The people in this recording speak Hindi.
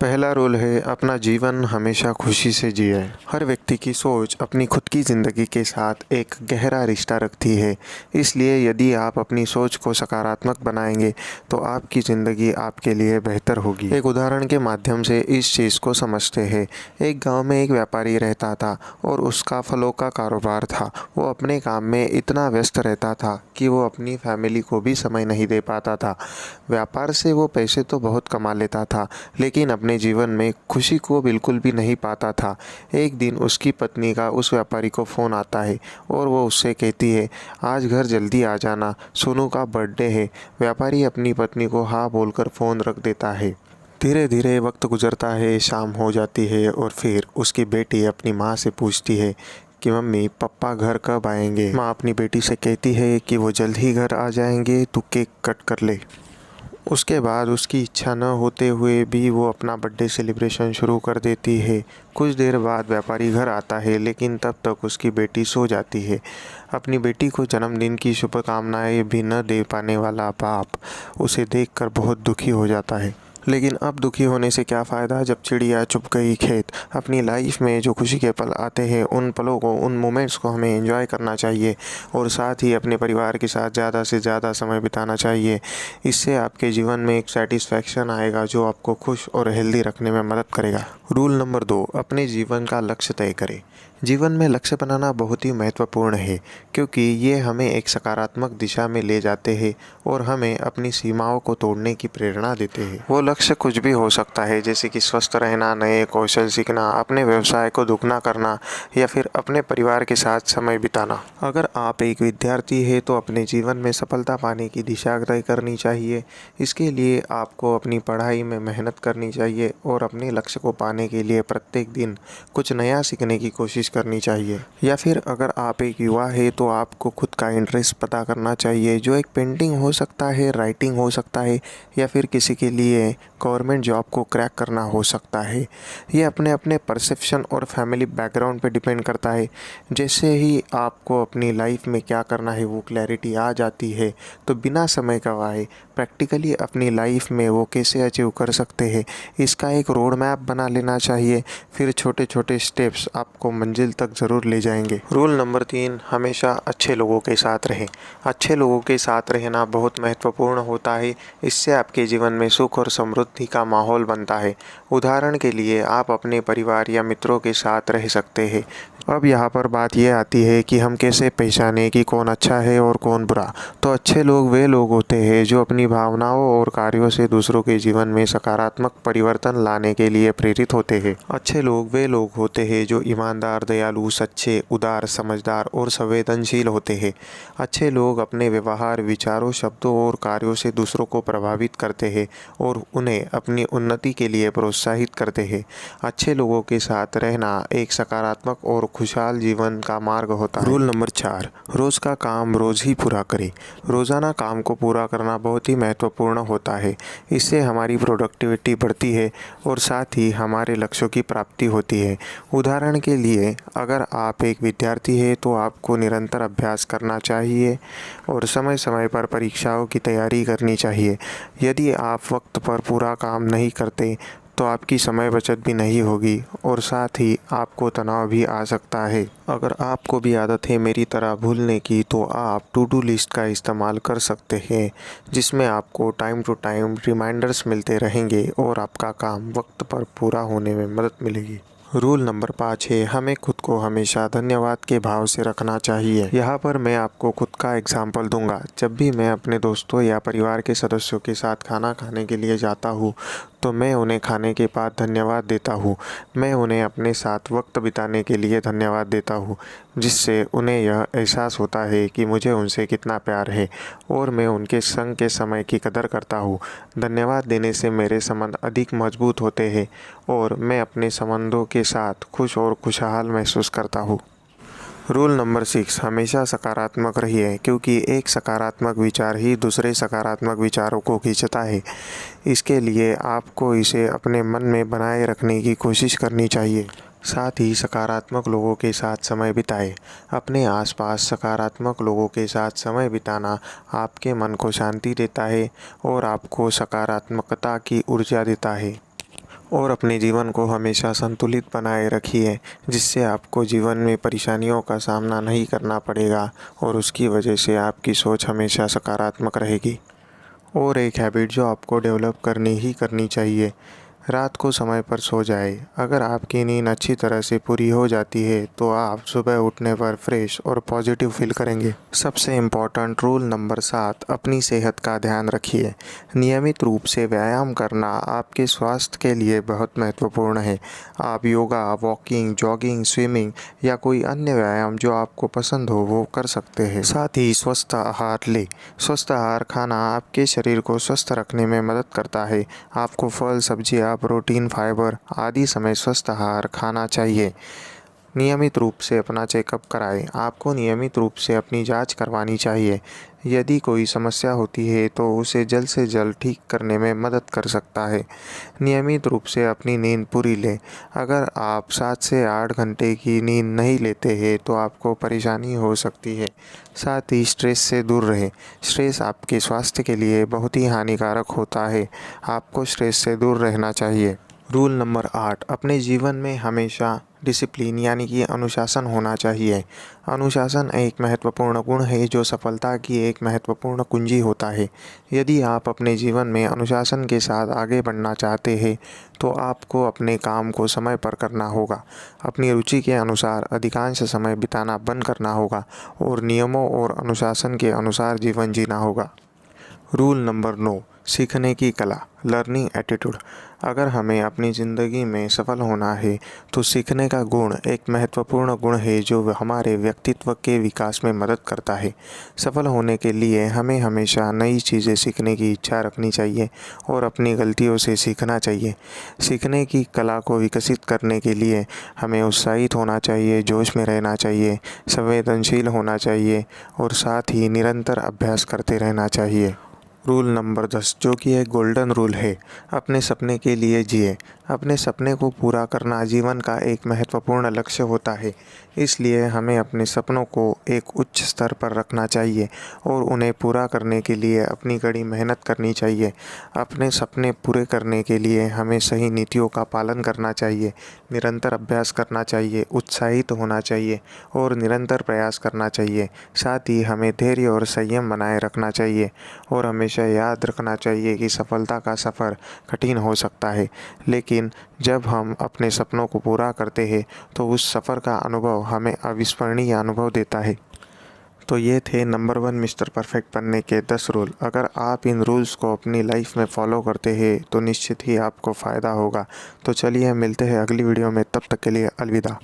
पहला रूल है अपना जीवन हमेशा खुशी से जिए। हर व्यक्ति की सोच अपनी खुद की ज़िंदगी के साथ एक गहरा रिश्ता रखती है। इसलिए यदि आप अपनी सोच को सकारात्मक बनाएंगे तो आपकी ज़िंदगी आपके लिए बेहतर होगी। एक उदाहरण के माध्यम से इस चीज़ को समझते हैं। एक गांव में एक व्यापारी रहता था और उसका फलों का कारोबार था। वो अपने काम में इतना व्यस्त रहता था कि वो अपनी फैमिली को भी समय नहीं दे पाता था। व्यापार से वो पैसे तो बहुत कमा लेता था, लेकिन अपने जीवन में खुशी को बिल्कुल भी नहीं पाता था। एक दिन उसकी पत्नी का उस व्यापारी को फ़ोन आता है और वो उससे कहती है, आज घर जल्दी आ जाना, सोनू का बर्थडे है। व्यापारी अपनी पत्नी को हाँ बोलकर फ़ोन रख देता है। धीरे धीरे वक्त गुजरता है, शाम हो जाती है और फिर उसकी बेटी अपनी माँ से पूछती है कि मम्मी पापा घर कब आएंगे। माँ अपनी बेटी से कहती है कि वो जल्द ही घर आ जाएंगे, तू केक कट कर ले। उसके बाद उसकी इच्छा न होते हुए भी वो अपना बर्थडे सेलिब्रेशन शुरू कर देती है। कुछ देर बाद व्यापारी घर आता है, लेकिन तब तक उसकी बेटी सो जाती है। अपनी बेटी को जन्मदिन की शुभकामनाएं भी न दे पाने वाला बाप उसे देखकर बहुत दुखी हो जाता है। लेकिन अब दुखी होने से क्या फ़ायदा जब चिड़िया चुप गई खेत। अपनी लाइफ में जो खुशी के पल आते हैं, उन पलों को, उन मोमेंट्स को हमें एंजॉय करना चाहिए और साथ ही अपने परिवार के साथ ज़्यादा से ज़्यादा समय बिताना चाहिए। इससे आपके जीवन में एक सेटिस्फैक्शन आएगा जो आपको खुश और हेल्दी रखने में मदद करेगा। रूल नंबर 2, अपने जीवन का लक्ष्य तय करें। जीवन में लक्ष्य बनाना बहुत ही महत्वपूर्ण है, क्योंकि ये हमें एक सकारात्मक दिशा में ले जाते हैं और हमें अपनी सीमाओं को तोड़ने की प्रेरणा देते हैं। वो लक्ष्य कुछ भी हो सकता है, जैसे कि स्वस्थ रहना, नए कौशल सीखना, अपने व्यवसाय को दुगना करना या फिर अपने परिवार के साथ समय बिताना। अगर आप एक विद्यार्थी हैं तो अपने जीवन में सफलता पाने की दिशा तय करनी चाहिए। इसके लिए आपको अपनी पढ़ाई में मेहनत करनी चाहिए और अपने लक्ष्य को पाने के लिए प्रत्येक दिन कुछ नया सीखने की कोशिश करनी चाहिए। या फिर अगर आप एक युवा है तो आपको खुद का इंटरेस्ट पता करना चाहिए, जो एक पेंटिंग हो सकता है, राइटिंग हो सकता है या फिर किसी के लिए गवर्नमेंट जॉब को क्रैक करना हो सकता है। ये अपने अपने परसेप्शन और फैमिली बैकग्राउंड पे डिपेंड करता है। जैसे ही आपको अपनी लाइफ में क्या करना है वो क्लैरिटी आ जाती है तो बिना समय गंवाए प्रैक्टिकली अपनी लाइफ में वो कैसे अचीव कर सकते हैं, इसका एक रोड मैप बना लेना चाहिए। फिर छोटे छोटे स्टेप्स आपको मंजिल तक ज़रूर ले जाएंगे। रूल नंबर 3, हमेशा अच्छे लोगों के साथ रहें। अच्छे लोगों के साथ रहना बहुत महत्वपूर्ण होता है। इससे आपके जीवन में सुख और समृद्धि का माहौल बनता है। उदाहरण के लिए आप अपने परिवार या मित्रों के साथ रह सकते हैं। अब यहाँ पर बात यह आती है कि हम कैसे पहचानें कि कौन अच्छा है और कौन बुरा। तो अच्छे लोग वे लोग होते हैं जो अपनी भावनाओं और कार्यों से दूसरों के जीवन में सकारात्मक परिवर्तन लाने के लिए प्रेरित होते हैं। अच्छे लोग वे लोग होते हैं जो ईमानदार, दयालु, सच्चे, उदार, समझदार और संवेदनशील होते हैं। अच्छे लोग अपने व्यवहार, विचारों, शब्दों और कार्यों से दूसरों को प्रभावित करते हैं और उन्हें अपनी उन्नति के लिए प्रोत्साहित करते हैं। अच्छे लोगों के साथ रहना एक सकारात्मक और खुशहाल जीवन का मार्ग होता है। रूल नंबर 4, रोज़ का काम रोज़ ही पूरा करें। रोज़ाना काम को पूरा करना बहुत ही महत्वपूर्ण होता है। इससे हमारी प्रोडक्टिविटी बढ़ती है और साथ ही हमारे लक्ष्यों की प्राप्ति होती है। उदाहरण के लिए अगर आप एक विद्यार्थी हैं तो आपको निरंतर अभ्यास करना चाहिए और समय समय पर परीक्षाओं की तैयारी करनी चाहिए। यदि आप वक्त पर पूरा काम नहीं करते तो आपकी समय बचत भी नहीं होगी और साथ ही आपको तनाव भी आ सकता है। अगर आपको भी आदत है मेरी तरह भूलने की तो आप टू डू लिस्ट का इस्तेमाल कर सकते हैं, जिसमें आपको टाइम टू टाइम रिमाइंडर्स मिलते रहेंगे और आपका काम वक्त पर पूरा होने में मदद मिलेगी। रूल नंबर 5 है, हमें खुद को हमेशा धन्यवाद के भाव से रखना चाहिए। यहाँ पर मैं आपको खुद का एग्जाम्पल दूंगा। जब भी मैं अपने दोस्तों या परिवार के सदस्यों के साथ खाना खाने के लिए जाता हूँ तो मैं उन्हें खाने के बाद धन्यवाद देता हूँ। मैं उन्हें अपने साथ वक्त बिताने के लिए धन्यवाद देता हूँ, जिससे उन्हें यह एहसास होता है कि मुझे उनसे कितना प्यार है और मैं उनके संग के समय की कदर करता हूँ। धन्यवाद देने से मेरे संबंध अधिक मजबूत होते हैं और मैं अपने संबंधों के साथ खुश और खुशहाल महसूस करता हूँ। रूल नंबर 6, हमेशा सकारात्मक रहिए, क्योंकि एक सकारात्मक विचार ही दूसरे सकारात्मक विचारों को खींचता है। इसके लिए आपको इसे अपने मन में बनाए रखने की कोशिश करनी चाहिए। साथ ही सकारात्मक लोगों के साथ समय बिताएं। अपने आसपास सकारात्मक लोगों के साथ समय बिताना आपके मन को शांति देता है और आपको सकारात्मकता की ऊर्जा देता है। और अपने जीवन को हमेशा संतुलित बनाए रखिए, जिससे आपको जीवन में परेशानियों का सामना नहीं करना पड़ेगा और उसकी वजह से आपकी सोच हमेशा सकारात्मक रहेगी। और एक हैबिट जो आपको डेवलप करनी ही करनी चाहिए, रात को समय पर सो जाए। अगर आपकी नींद अच्छी तरह से पूरी हो जाती है तो आप सुबह उठने पर फ्रेश और पॉजिटिव फील करेंगे। सबसे इम्पोर्टेंट रूल नंबर 7, अपनी सेहत का ध्यान रखिए। नियमित रूप से व्यायाम करना आपके स्वास्थ्य के लिए बहुत महत्वपूर्ण है। आप योगा, वॉकिंग, जॉगिंग, स्विमिंग या कोई अन्य व्यायाम जो आपको पसंद हो वो कर सकते हैं। साथ ही स्वस्थ आहार लें। स्वस्थ आहार खाना आपके शरीर को स्वस्थ रखने में मदद करता है। आपको फल, सब्जियाँ, प्रोटीन, फाइबर आदि समय स्वस्थ आहार खाना चाहिए। नियमित रूप से अपना चेकअप कराएं। आपको नियमित रूप से अपनी जांच करवानी चाहिए। यदि कोई समस्या होती है तो उसे जल्द से जल्द ठीक करने में मदद कर सकता है। नियमित रूप से अपनी नींद पूरी लें। अगर आप 7 से 8 घंटे की नींद नहीं लेते हैं तो आपको परेशानी हो सकती है। साथ ही स्ट्रेस से दूर रहें। स्ट्रेस आपके स्वास्थ्य के लिए बहुत ही हानिकारक होता है। आपको स्ट्रेस से दूर रहना चाहिए। रूल नंबर 8, अपने जीवन में हमेशा डिसिप्लिन यानी कि अनुशासन होना चाहिए। अनुशासन एक महत्वपूर्ण गुण है जो सफलता की एक महत्वपूर्ण कुंजी होता है। यदि आप अपने जीवन में अनुशासन के साथ आगे बढ़ना चाहते हैं तो आपको अपने काम को समय पर करना होगा, अपनी रुचि के अनुसार अधिकांश समय बिताना बंद करना होगा और नियमों और अनुशासन के अनुसार जीवन जीना होगा। रूल नंबर 9, सीखने की कला, लर्निंग एटीट्यूड। अगर हमें अपनी ज़िंदगी में सफल होना है तो सीखने का गुण एक महत्वपूर्ण गुण है जो हमारे व्यक्तित्व के विकास में मदद करता है। सफल होने के लिए हमें हमेशा नई चीज़ें सीखने की इच्छा रखनी चाहिए और अपनी गलतियों से सीखना चाहिए। सीखने की कला को विकसित करने के लिए हमें उत्साहित होना चाहिए, जोश में रहना चाहिए, संवेदनशील होना चाहिए और साथ ही निरंतर अभ्यास करते रहना चाहिए। रूल नंबर 10, जो कि एक गोल्डन रूल है, अपने सपने के लिए जिए। अपने सपने को पूरा करना जीवन का एक महत्वपूर्ण लक्ष्य होता है, इसलिए हमें अपने सपनों को एक उच्च स्तर पर रखना चाहिए और उन्हें पूरा करने के लिए अपनी कड़ी मेहनत करनी चाहिए। अपने सपने पूरे करने के लिए हमें सही नीतियों का पालन करना चाहिए, निरंतर अभ्यास करना चाहिए, उत्साहित होना चाहिए और निरंतर प्रयास करना चाहिए। साथ ही हमें धैर्य और संयम बनाए रखना चाहिए और हमेशा याद रखना चाहिए कि सफलता का सफ़र कठिन हो सकता है, लेकिन जब हम अपने सपनों को पूरा करते हैं तो उस सफ़र का अनुभव हमें अविस्मरणीय अनुभव देता है। तो ये थे नंबर 1 मिस्टर परफेक्ट बनने के 10 रूल। अगर आप इन रूल्स को अपनी लाइफ में फॉलो करते हैं तो निश्चित ही आपको फ़ायदा होगा। तो चलिए मिलते हैं अगली वीडियो में, तब तक के लिए अलविदा।